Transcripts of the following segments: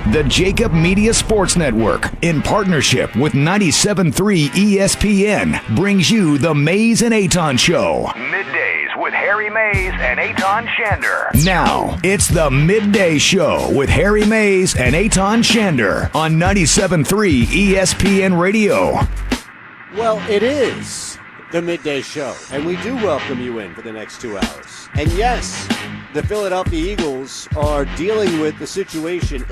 The Jacob Media Sports Network, in partnership with 97.3 ESPN, brings you the Mays and Eytan Show. Middays with Harry Mays and Eytan Shander. Now, it's the Midday Show with Harry Mays and Eytan Shander on 97.3 ESPN Radio. Well, it is the Midday Show, and we do welcome you in for the next 2 hours. And yes, the Philadelphia Eagles are dealing with the situation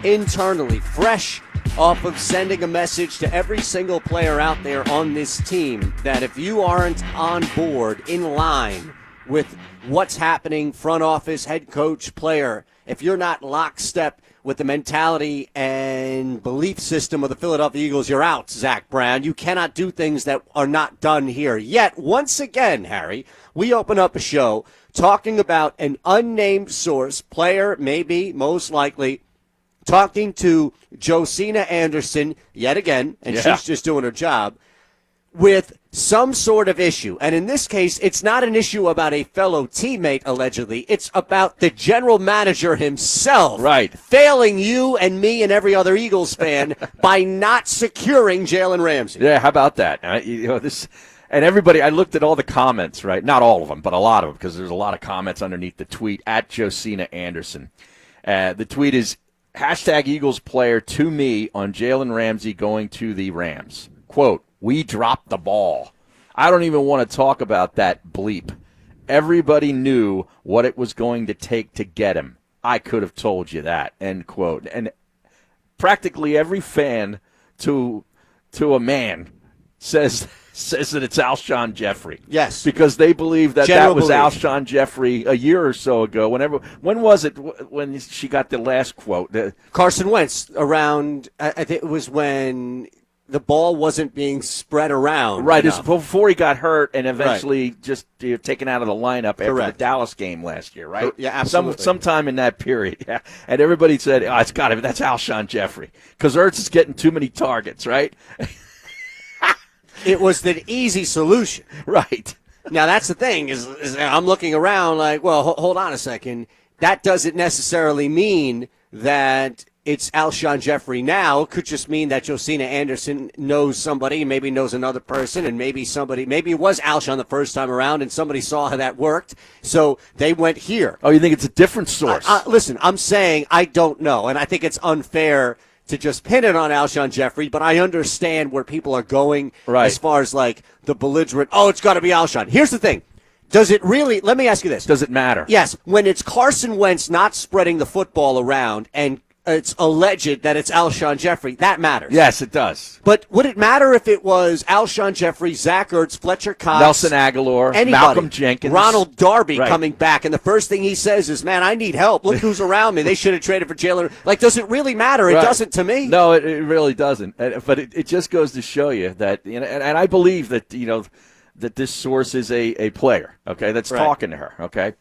internally, fresh off of sending a message to every single player out there on this team that if you aren't on board, in line with what's happening, front office, head coach, player, if you're not lockstep with the mentality and belief system of the Philadelphia Eagles, you're out, Zach Brown. You cannot do things that are not done here. Yet, once again, Harry, we open up a show talking about an unnamed source, player, maybe, most likely, talking to Josina Anderson yet again, and she's just doing her job, with some sort of issue. And in this case, it's not an issue about a fellow teammate, allegedly. It's about the general manager himself failing you and me and every other Eagles fan by not securing Jalen Ramsey. Yeah, how about that? And everybody, I looked at all the comments, right? Not all of them, but a lot of them, because there's a lot of comments underneath the tweet at Josina Anderson. The tweet is, #Eagles player to me on Jalen Ramsey going to the Rams. Quote, "We dropped the ball." I don't even want to talk about that bleep. Everybody knew what it was going to take to get him. I could have told you that, end quote. And practically every fan to a man says that it's Alshon Jeffrey. Yes. Because they believe that was belief. Alshon Jeffrey a year or so ago. When was it when she got the last quote? Carson Wentz around, I think it was when the ball wasn't being spread around. Right, it's before he got hurt and eventually just taken out of the lineup after the Dallas game last year, right? Yeah, absolutely. Sometime in that period, yeah. And everybody said, it's got to be, that's Alshon Jeffrey. Because Ertz is getting too many targets, right? It was the easy solution. Right. Now, that's the thing, is I'm looking around like, well, hold on a second. That doesn't necessarily mean that it's Alshon Jeffrey now. It could just mean that Josina Anderson knows somebody, maybe knows another person, and maybe it was Alshon the first time around, and somebody saw how that worked, so they went here. Oh, you think it's a different source? Listen, I'm saying I don't know, and I think it's unfair to just pin it on Alshon Jeffrey, but I understand where people are going as far as like the belligerent, it's got to be Alshon. Here's the thing. Does it really, let me ask you this. Does it matter? Yes. When it's Carson Wentz not spreading the football around and it's alleged that it's Alshon Jeffrey, that matters. Yes, it does. But would it matter if it was Alshon Jeffrey, Zach Ertz, Fletcher Cox, Nelson Aguilar, anybody, Malcolm Jenkins, Ronald Darby coming back, and the first thing he says is, man, I need help. Look who's around me. They should have traded for Jalen. Like, does it really matter? It doesn't to me. No, it really doesn't. But it just goes to show you that, and I believe that, that this source is a player, okay, that's talking to her, okay,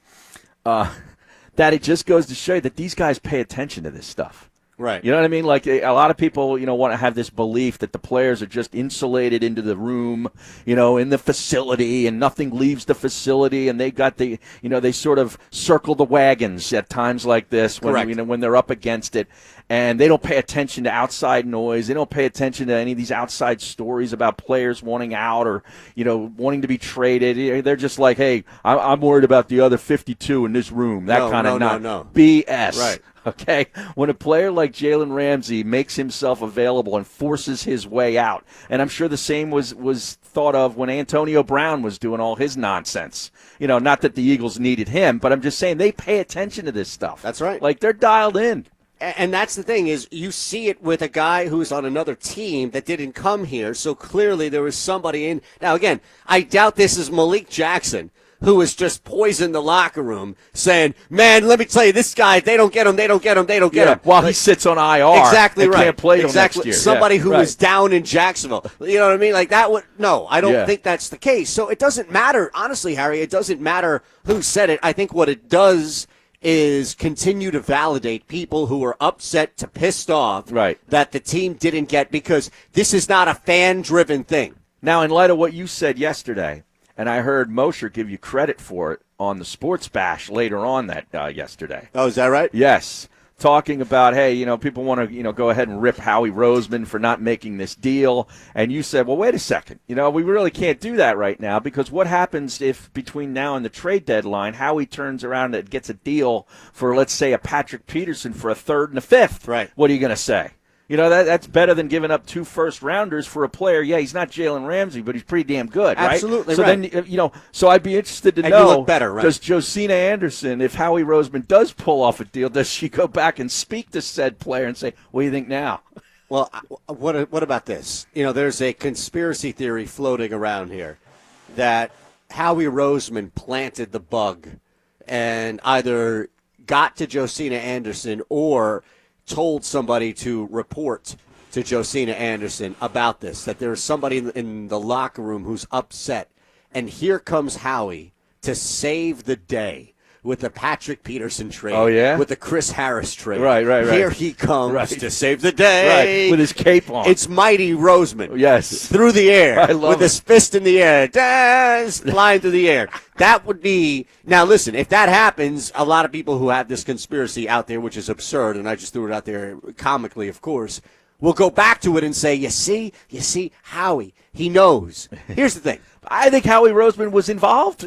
that it just goes to show you that these guys pay attention to this stuff. Right. You know what I mean? Like a lot of people, want to have this belief that the players are just insulated into the room, in the facility, and nothing leaves the facility, and they got they sort of circle the wagons at times like this when they're up against it, and they don't pay attention to outside noise. They don't pay attention to any of these outside stories about players wanting out or, wanting to be traded. They're just like, hey, I'm worried about the other 52 in this room. That kind of BS. Right. Okay, when a player like Jalen Ramsey makes himself available and forces his way out, and I'm sure the same was thought of when Antonio Brown was doing all his nonsense. Not that the Eagles needed him, but I'm just saying they pay attention to this stuff. That's right. Like, they're dialed in. And that's the thing, is you see it with a guy who's on another team that didn't come here, so clearly there was somebody in. Now, again, I doubt this is Malik Jackson, who has just poisoned the locker room, saying, man, let me tell you, this guy, they don't get him. While he sits on IR. Exactly right. Can't play till next year. Somebody who was down in Jacksonville. You know what I mean? Like that would, no, I don't think that's the case. So it doesn't matter, honestly, Harry, it doesn't matter who said it. I think what it does is continue to validate people who are upset to pissed off that the team didn't get, because this is not a fan-driven thing. Now, in light of what you said yesterday, and I heard Mosher give you credit for it on the Sports Bash later on that yesterday. Oh, is that right? Yes. talking about, hey, people want to, go ahead and rip Howie Roseman for not making this deal. And you said, well, wait a second. We really can't do that right now, because what happens if between now and the trade deadline, Howie turns around and gets a deal for, let's say, a Patrick Peterson for a third and a fifth? Right. What are you going to say? That's better than giving up 2 first-rounders for a player. Yeah, he's not Jalen Ramsey, but he's pretty damn good, right? Absolutely, so right. Then, so I'd be interested to and know, you look better, right? Does Josina Anderson, if Howie Roseman does pull off a deal, does she go back and speak to said player and say, what do you think now? Well, what about this? There's a conspiracy theory floating around here that Howie Roseman planted the bug and either got to Josina Anderson or told somebody to report to Josina Anderson about this, that there's somebody in the locker room who's upset. And here comes Howie to save the day with the Patrick Peterson trade. Oh, yeah? With the Chris Harris trade. Right. Here he comes Right. to save the day. Right, with his cape on. It's Mighty Roseman. Yes. Through the air. I love with it. his fist in the air. Flying through the air. That would be – now, listen, if that happens, a lot of people who have this conspiracy out there, which is absurd, and I just threw it out there comically, of course, will go back to it and say, you see, Howie, he knows. Here's the thing. I think Howie Roseman was involved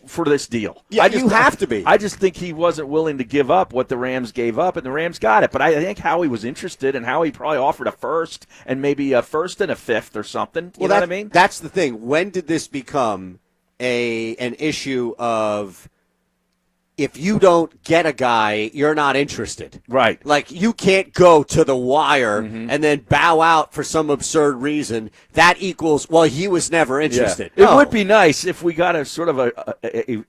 for this deal. Yeah, you have to be. I just think he wasn't willing to give up what the Rams gave up, and the Rams got it. But I think Howie was interested, and Howie probably offered a first and maybe a first and a fifth or something. You know what I mean? That's the thing. When did this become an issue of if you don't get a guy, you're not interested? Right. Like, you can't go to the wire and then bow out for some absurd reason. That equals, well, he was never interested. Yeah. No. It would be nice if we got a sort of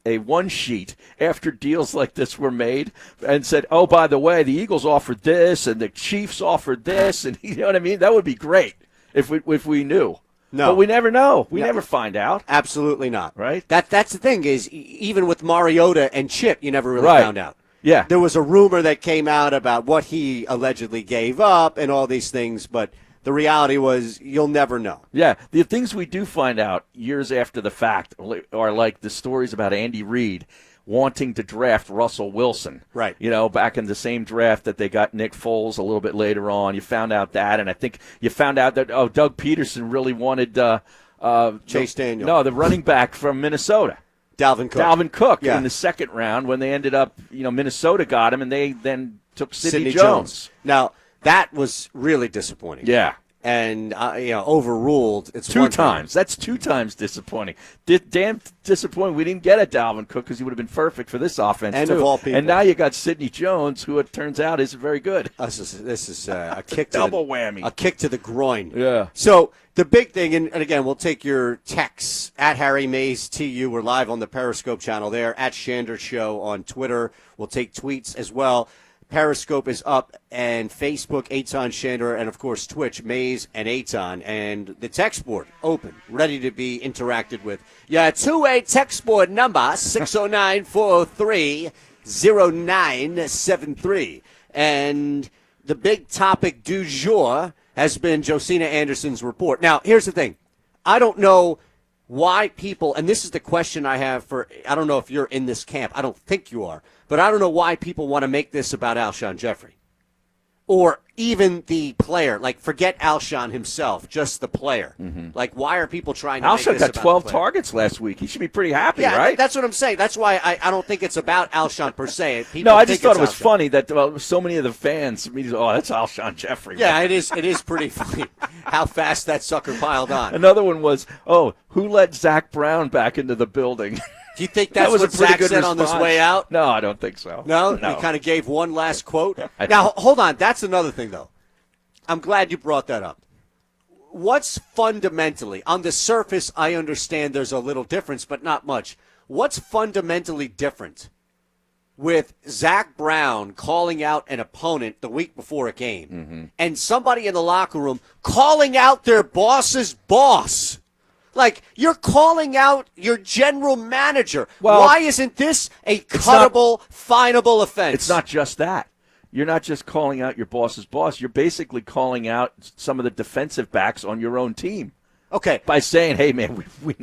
a one sheet after deals like this were made and said, oh, by the way, the Eagles offered this and the Chiefs offered this, and you know what I mean? That would be great if we knew. No. But we never know. We never find out. Absolutely not. Right? That's the thing is, even with Mariota and Chip, you never really found out. Yeah. There was a rumor that came out about what he allegedly gave up and all these things, but the reality was you'll never know. Yeah. The things we do find out years after the fact are like the stories about Andy Reid wanting to draft Russell Wilson. Right. Back in the same draft that they got Nick Foles a little bit later on. You found out that, and I think you found out that, Doug Peterson really wanted Chase Daniel. No, the running back from Minnesota. Dalvin Cook. In the second round when they ended up, Minnesota got him, and they then took Sidney Jones. Jones. Now, that was really disappointing. Yeah. And, overruled. It's 2 times. That's 2 times disappointing. Damn disappointing. We didn't get a Dalvin Cook because he would have been perfect for this offense, and too. of all people. And now you got Sidney Jones, who it turns out isn't very good. This is a kick to Double whammy. A kick to the groin. Yeah. So the big thing, and again, we'll take your texts at Harry Mays TU. We're live on the Periscope channel there, at Shander Show on Twitter. We'll take tweets as well. Periscope is up, and Facebook, Eytan Shander, and, of course, Twitch, Mays and Eytan. And the text board open, ready to be interacted with. Yeah, two-way text board number, 609-403-0973. And the big topic du jour has been Josina Anderson's report. Now, here's the thing. I don't know why people, and this is the question I have for, I don't know if you're in this camp. I don't think you are. But I don't know why people want to make this about Alshon Jeffrey. Or even the player. Like, forget Alshon himself, just the player. Mm-hmm. Like, why are people trying to make this Alshon got about 12 the player? targets last week. He should be pretty happy, Yeah, right? that's what I'm saying. That's why I don't think it's about Alshon per se. No, I just thought it was Alshon. funny that so many of the fans, that's Alshon Jeffrey. Yeah, it is pretty funny how fast that sucker piled on. Another one was, who let Zach Brown back into the building? Do you think that's was what a pretty Zach good said on this response. way out? No, I don't think so. No? He kind of gave one last quote? Now, hold on. That's another thing, though. I'm glad you brought that up. What's fundamentally, on the surface, I understand there's a little difference, but not much. What's fundamentally different with Zach Brown calling out an opponent the week before a game and somebody in the locker room calling out their boss's boss? Like, you're calling out your general manager. Well, why isn't this a cuttable, finable offense? It's not just that. You're not just calling out your boss's boss. You're basically calling out some of the defensive backs on your own team. Okay. By saying, hey, man, we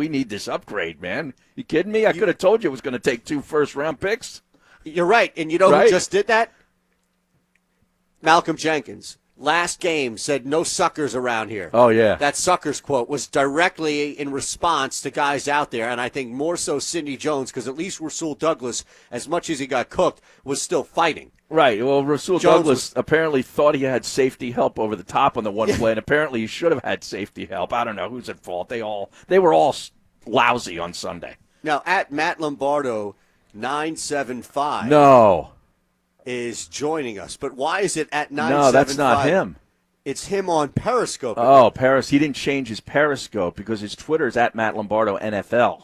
need this upgrade, man. You kidding me? I could have told you it was going to take 2 first-round picks. You're right. And you know who just did that? Malcolm Jenkins, last game said no suckers around here. Oh, yeah. That suckers quote was directly in response to guys out there, and I think more so Sidney Jones, because at least Rasul Douglas, as much as he got cooked, was still fighting. Right. Well, Rasul Douglas apparently thought he had safety help over the top on the one play, and apparently he should have had safety help. I don't know who's at fault. They were all lousy on Sunday. Now, at Matt Lombardo 975 is joining us. But why is it at 975? No, that's not him. It's him on Periscope. Oh, he didn't change his Periscope because his Twitter is at Matt Lombardo NFL.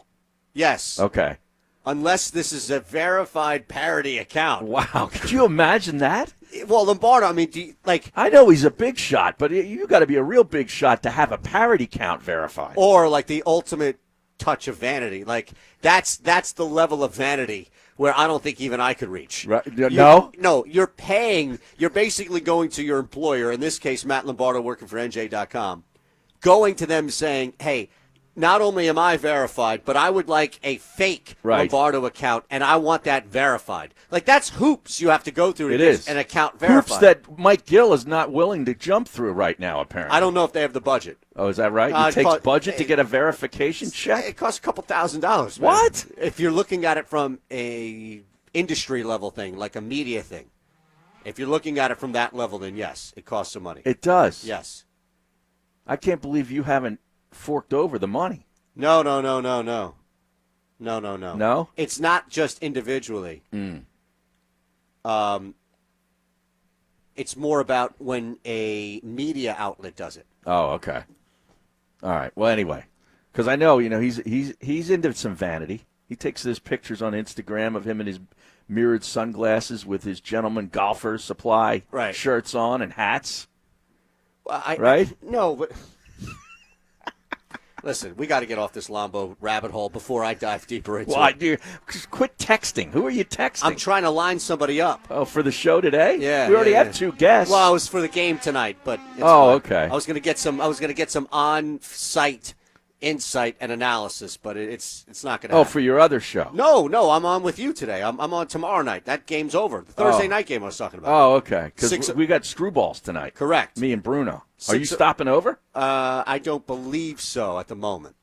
Yes. Okay. Unless this is a verified parody account. Wow. Could you imagine that? Well, Lombardo, I mean, I know he's a big shot, but you got to be a real big shot to have a parody count verified. Or like the ultimate touch of vanity. Like that's the level of vanity where I don't think even I could reach. Right. No, you're paying. You're basically going to your employer, in this case, Matt Lombardo, working for NJ.com, going to them saying, "Hey, not only am I verified, but I would like a fake Lombardo account, and I want that verified." Like, that's hoops you have to go through to get an account verified. Hoops that Mike Gill is not willing to jump through right now, apparently. I don't know if they have the budget. Oh, is that right? It takes budget to get a verification check? It costs a couple $1,000s. What? If you're looking at it from a industry level thing, like a media thing, if you're looking at it from that level, then yes, it costs some money. It does? Yes. I can't believe you haven't forked over the money. No. No? It's not just individually. It's more about when a media outlet does it. Oh, okay. All right. Well, anyway, because I know, he's into some vanity. He takes his pictures on Instagram of him in his mirrored sunglasses with his gentleman golfer supply shirts on and hats. Well, no, but listen, we got to get off this Lombo rabbit hole before I dive deeper into it. Quit texting. Who are you texting? I'm trying to line somebody up. Oh, for the show today? Yeah. We already have two guests. Well, it was for the game tonight, but it's fine. Okay. I was going to get some on-site insight and analysis, but it's not going to happen. For your other show? No, I'm on with you today. I'm on tomorrow night. That game's over. The Thursday night game I was talking about. Oh, okay. Because we got screwballs tonight. Correct. Me and Bruno. Are you stopping over? I don't believe so at the moment.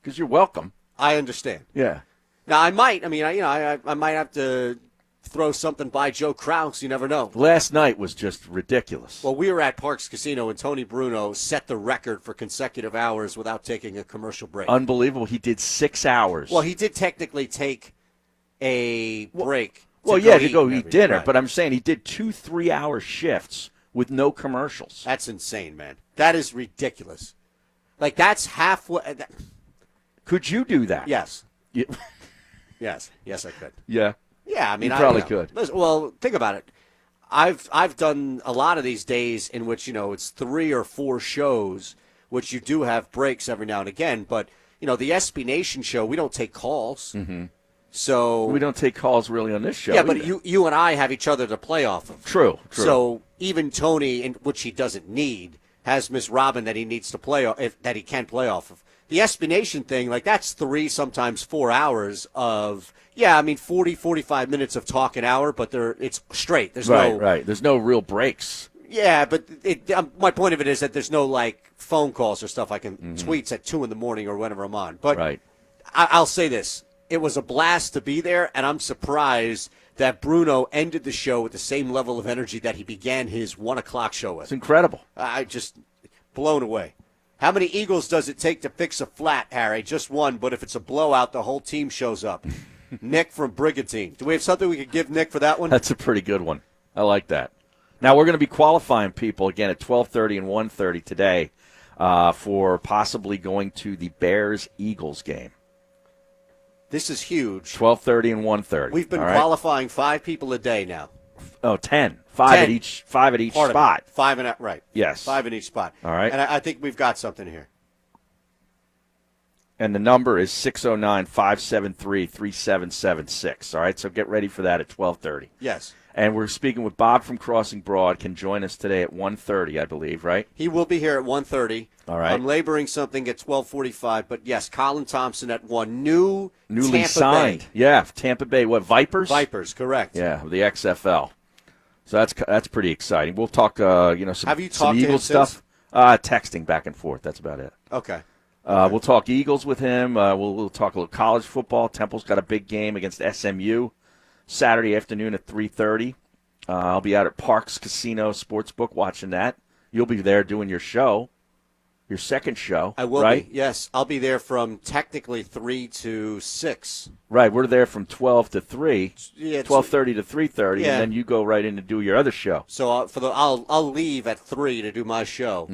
Because you're welcome. I understand. Yeah. Now, I might. I mean, I might have to throw something by Joe Kraus. You never know. Last night was just ridiculous. Well, we were at Parks Casino, and Tony Bruno set the record for consecutive hours without taking a commercial break. Unbelievable. He did 6 hours. Well, he did technically take a break. To go eat dinner. Right. But I'm saying he did 2 3-hour shifts with no commercials. That's insane, man. That is ridiculous. Like, that's halfway. Could you do that? Yes. Yeah. Yes, I could. Yeah. Yeah, I mean, you probably could. Listen, well, think about it. I've done a lot of these days in which it's 3 or 4 shows, which you do have breaks every now and again. But the SB Nation show, we don't take calls. Mm-hmm. So we don't take calls really on this show. Yeah, but you and I have each other to play off of. True. So even Tony, which he doesn't need, has Miss Robin that he needs to play off, that he can play off of. The SB Nation thing, like, that's 3, sometimes 4 hours of 40, 45 minutes of talk an hour, but it's straight. There's right. There's no real breaks. Yeah, but my point of it is that there's no phone calls or stuff. I can tweets at 2 a.m. or whenever I'm on. But I'll say this. It was a blast to be there, and I'm surprised that Bruno ended the show with the same level of energy that he began his 1 o'clock show with. It's incredible. I just blown away. How many eagles does it take to fix a flat, Harry? Just one, but if it's a blowout, the whole team shows up. Nick from Brigantine. Do we have something we could give Nick for that one? That's a pretty good one. I like that. Now, we're going to be qualifying people again at 12:30 and 1:30 today for possibly going to the Bears-Eagles game. This is huge. 12:30 and 1:30. We've been qualifying 5 people a day now. Oh, 10. 5 at each spot. 5 in right. Yes. 5 in each spot. All right. And I think we've got something here. And the number is 609-573-3776. All right, so get ready for that at 12:30. Yes. And we're speaking with Bob from Crossing Broad. Can join us today at 1:30, I believe, right? He will be here at 1:30. All right. I'm laboring something at 12:45, but yes, Colin Thompson at 1. Newly Tampa signed. Bay. Yeah, Tampa Bay. What, Vipers? Vipers, correct. Yeah, the XFL. So that's pretty exciting. We'll talk, some, Have you some talked to him Eagles stuff. Texting back and forth. That's about it. Okay. We'll talk Eagles with him. We'll talk a little college football. Temple's got a big game against SMU Saturday afternoon at 3:30. I'll be out at Parks Casino Sportsbook watching that. You'll be there doing your show, your second show. I will right? be. Yes, I'll be there from technically 3 to 6. Right, we're there from 12 to 3, Yeah, 12:30 to 3:30, Yeah. and then you go right in to do your other show. So I'll leave at 3 to do my show.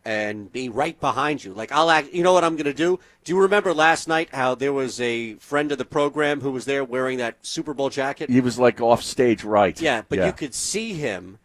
And be right behind you. Like you know what I'm going to do? Do you remember last night how there was a friend of the program who was there wearing that Super Bowl jacket? He was like off stage, right? Yeah, but you could see him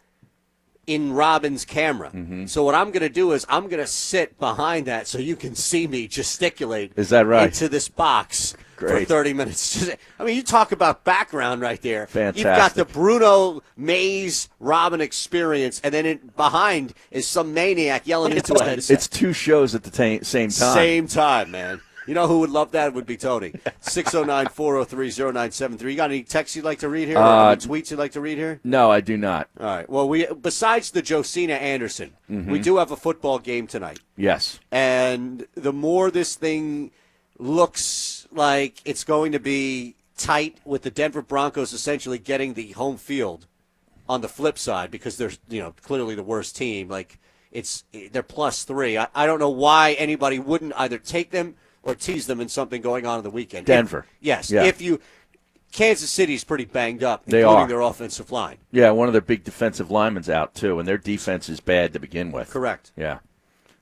in Robin's camera. So what I'm going to do is I'm going to sit behind that so you can see me gesticulate. Is that right? Into this box for Great. 30 minutes. I mean, you talk about background right there. Fantastic. You've got the Bruno Mays Robin experience, and then behind is some maniac yelling into a headset. It's two shows at the same time. Same time, man. You know who would love that? Would be Tony. 609-403-0973. You got any texts you'd like to read here? Or any tweets you'd like to read here? No, I do not. All right. Well, besides the Josina Anderson, we do have a football game tonight. Yes. And the more this thing looks like it's going to be tight with the Denver Broncos essentially getting the home field on the flip side because they're clearly the worst team. Like they're +3. I don't know why anybody wouldn't either take them or tease them in something going on the weekend. Denver. Yes. Yeah. Kansas City's pretty banged up, They including are. their offensive line. Yeah, one of their big defensive linemen's out, too, and their defense is bad to begin with. Correct. Yeah.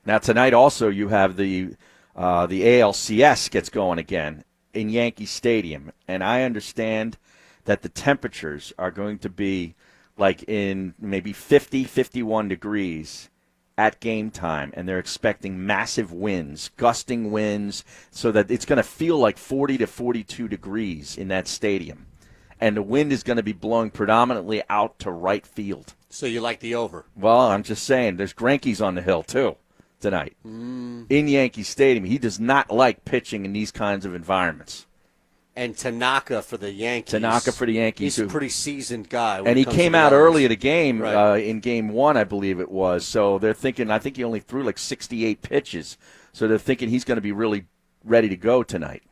Now, tonight also you have the ALCS gets going again in Yankee Stadium, and I understand that the temperatures are going to be like in maybe 50, 51 degrees at game time, and they're expecting massive winds, gusting winds, so that it's going to feel like 40 to 42 degrees in that stadium. And the wind is going to be blowing predominantly out to right field. So you like the over? Well, I'm just saying, there's Greinke's on the hill, too, tonight. In Yankee Stadium. He does not like pitching in these kinds of environments. And Tanaka for the Yankees. He's a pretty seasoned guy. And he came out early at a game, Right. in game 1, I believe it was. So they're thinking, I think he only threw like 68 pitches. So they're thinking he's going to be really ready to go tonight.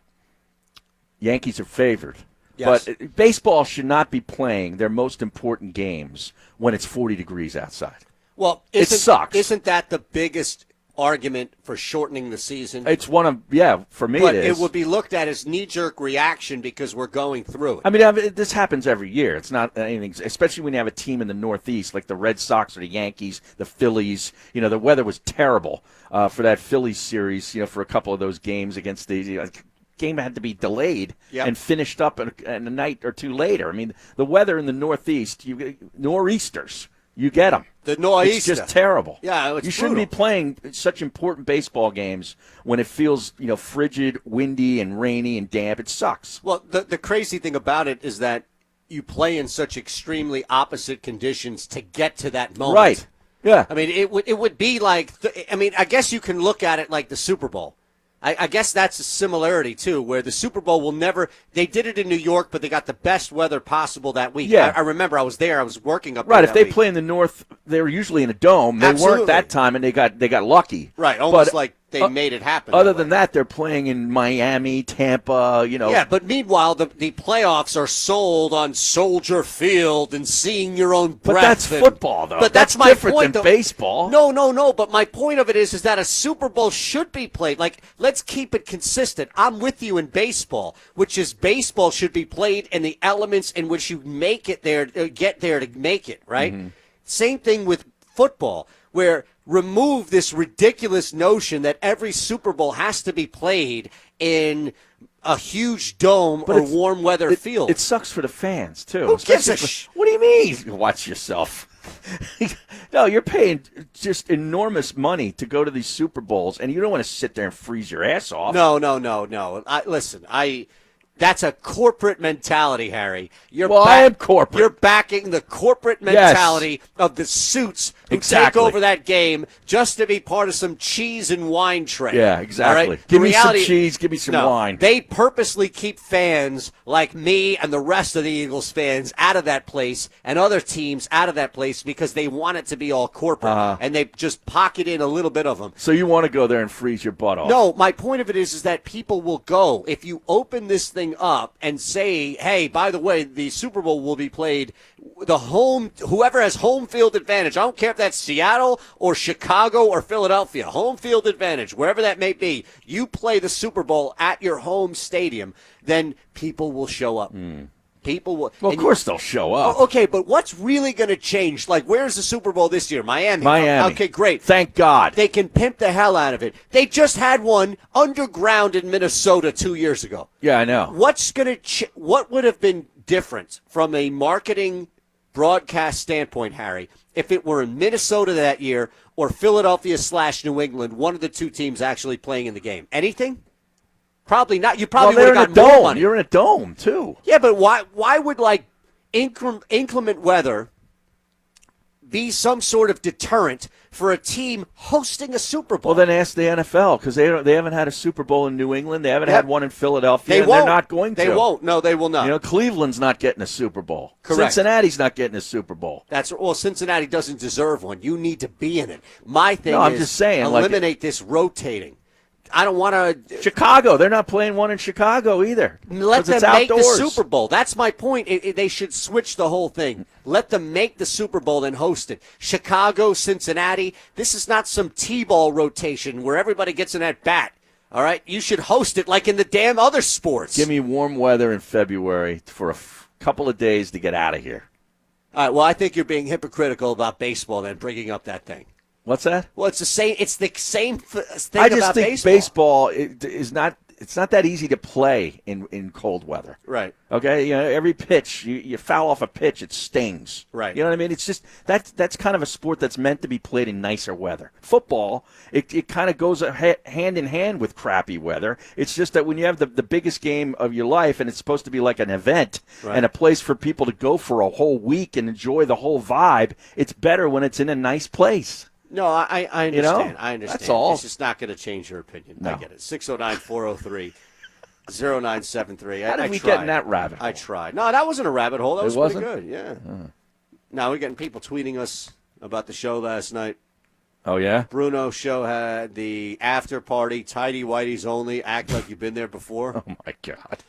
Yankees are favored. Yes. But baseball should not be playing their most important games when it's 40 degrees outside. Well, it sucks. Isn't that the biggest argument for shortening the season? It's for me but it is. It would be looked at as knee-jerk reaction because we're going through it. I mean, this happens every year. It's not anything, especially when you have a team in the Northeast like the Red Sox or the Yankees, the Phillies. The weather was terrible for that Phillies series, for a couple of those games against the game had to be delayed and finished up a night or two later. I mean, the weather in the Northeast, nor'easters, you get them. The nor'easter. It's just terrible. Yeah, it's you shouldn't be playing such important baseball games when it feels, frigid, windy, and rainy and damp. It sucks. Well, the crazy thing about it is that you play in such extremely opposite conditions to get to that moment. Right. Yeah. I mean, it would be like I guess you can look at it like the Super Bowl. I guess that's a similarity, too, where the Super Bowl will never – they did it in New York, but they got the best weather possible that week. Yeah. I remember I was there. I was working up there. Right, if that they week. play in the North, they were usually in a dome. They Absolutely. weren't that time, and they got lucky. Right, almost But, like they made it happen. Other than that, they're playing in Miami, Tampa, Yeah, but meanwhile, the playoffs are sold on Soldier Field and seeing your own breath. But that's football, though. But that's my different point, than though. baseball. No. But my point of it is that a Super Bowl should be played. Like, let's keep it consistent. I'm with you in baseball, which is baseball should be played in the elements in which you make it there, get there to make it, right? Mm-hmm. Same thing with football, where remove this ridiculous notion that every Super Bowl has to be played in a huge dome or warm weather field. It sucks for the fans, too. Who gives a What do you mean? Watch yourself. No, you're paying just enormous money to go to these Super Bowls, and you don't want to sit there and freeze your ass off. No. That's a corporate mentality, Harry. I am corporate. You're backing the corporate mentality of the suits who take over that game just to be part of some cheese and wine trade. Yeah, exactly. Right? Give me some cheese, give me some wine. They purposely keep fans like me and the rest of the Eagles fans out of that place and other teams out of that place because they want it to be all corporate, and they just pocket in a little bit of them. So you want to go there and freeze your butt off? No, my point of it is that people will go. If you open this thing up and say, hey, by the way, the Super Bowl will be played whoever has home field advantage. I don't care if that's Seattle or Chicago or Philadelphia. Home field advantage, wherever that may be. You play the Super Bowl at your home stadium, then people will show up. People will. Well, of course they'll show up. Okay, but what's really going to change? Like, where's the Super Bowl this year? Miami. Okay, great. Thank God. They can pimp the hell out of it. They just had one underground in Minnesota 2 years ago. Yeah, I know. What would have been different from a marketing broadcast standpoint, Harry, if it were in Minnesota that year or Philadelphia/New England, one of the two teams actually playing in the game? Anything? Probably not. You probably would have got more money. You're in a dome, too. Yeah, but why would, like, inclement weather be some sort of deterrent for a team hosting a Super Bowl? Well, then ask the NFL, because they haven't had a Super Bowl in New England. They haven't had one in Philadelphia. They're not going to. They won't. No, they will not. Cleveland's not getting a Super Bowl. Correct. Cincinnati's not getting a Super Bowl. Cincinnati doesn't deserve one. You need to be in it. My thing I'm just saying, eliminate this rotating. I don't want to. Chicago, they're not playing one in Chicago either. Let them make the Super Bowl. That's my point. They should switch the whole thing. Let them make the Super Bowl and host it. Chicago, Cincinnati, this is not some T-ball rotation where everybody gets an at-bat. All right? You should host it like in the damn other sports. Give me warm weather in February for a couple of days to get out of here. All right, well, I think you're being hypocritical about baseball then, bringing up that thing. What's that? Well, it's the same thing I just about think baseball is not. It's not that easy to play in cold weather. Right. Okay. Every pitch you foul off a pitch, it stings. Right. You know what I mean? It's just that's kind of a sport that's meant to be played in nicer weather. Football, it kind of goes hand in hand with crappy weather. It's just that when you have the biggest game of your life and it's supposed to be like an event and a place for people to go for a whole week and enjoy the whole vibe, it's better when it's in a nice place. No, I understand. I understand. That's all. It's just not going to change your opinion. No. I get it. 609-403-0973. How did we get in that rabbit hole? I tried. No, that wasn't a rabbit hole. That was pretty good. Yeah. Now we're getting people tweeting us about the show last night. Oh, yeah? Bruno's show had the after party, tidy whities only, act like you've been there before. Oh, my God.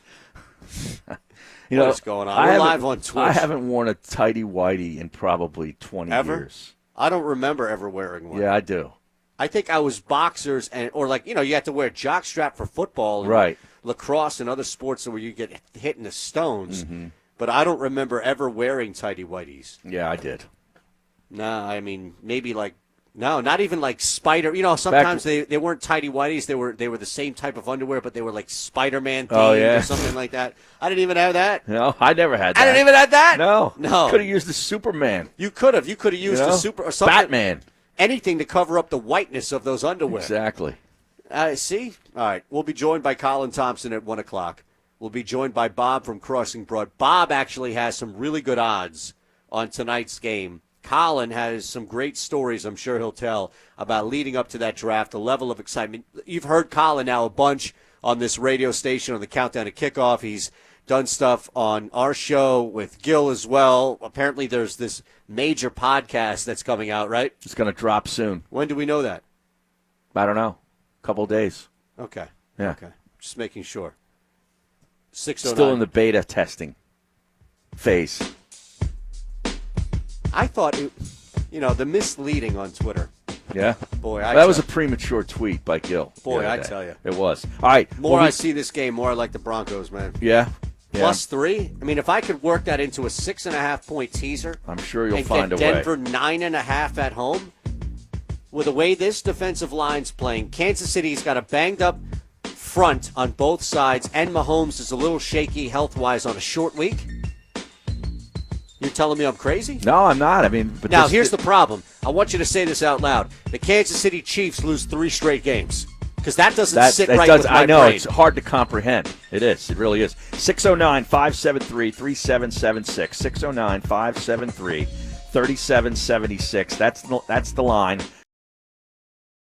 What's going on? We're live on Twitch. I haven't worn a tidy whitey in probably 20 years. I don't remember ever wearing one. Yeah, I do. I think I was boxers or you have to wear a jockstrap for football and lacrosse and other sports where you get hit in the stones. Mm-hmm. But I don't remember ever wearing tidy whities. Yeah, I did. Nah, I mean maybe not even like Spider. Sometimes they weren't tidy whities. They were the same type of underwear, but they were like Spider-Man themed or something like that. I didn't even have that. No, I never had that. I didn't even have that. No. Could have used the Superman. You could have. You could have used the super or something. Batman. Anything to cover up the whiteness of those underwear. Exactly. See? All right. We'll be joined by Colin Thompson at 1 o'clock. We'll be joined by Bob from Crossing Broad. Bob actually has some really good odds on tonight's game. Colin has some great stories I'm sure he'll tell about leading up to that draft, the level of excitement. You've heard Colin now a bunch on this radio station on the Countdown to Kickoff. He's done stuff on our show with Gil as well. Apparently there's this major podcast that's coming out, right? It's going to drop soon. When do we know that? I don't know. A couple of days. Okay. Yeah. Okay. Just making sure. 609. Still in the beta testing phase. I thought, the misleading on Twitter. Yeah? Boy, that was a premature tweet by Gil. Boy, I tell you. It was. All right. More I see this game, more I like the Broncos, man. Yeah? +3. I mean, if I could work that into a 6.5-point teaser. I'm sure you'll find a way. Denver 9.5 at home. With the way this defensive line's playing, Kansas City's got a banged-up front on both sides, and Mahomes is a little shaky health-wise on a short week. You're telling me I'm crazy? No, I'm not. I mean, but here's the problem. I want you to say this out loud. The Kansas City Chiefs lose 3 straight games. Because that doesn't sit right with my I know, brain. it's hard to comprehend. It is. It really is. 609-573-3776. 609-573-3776. That's the line.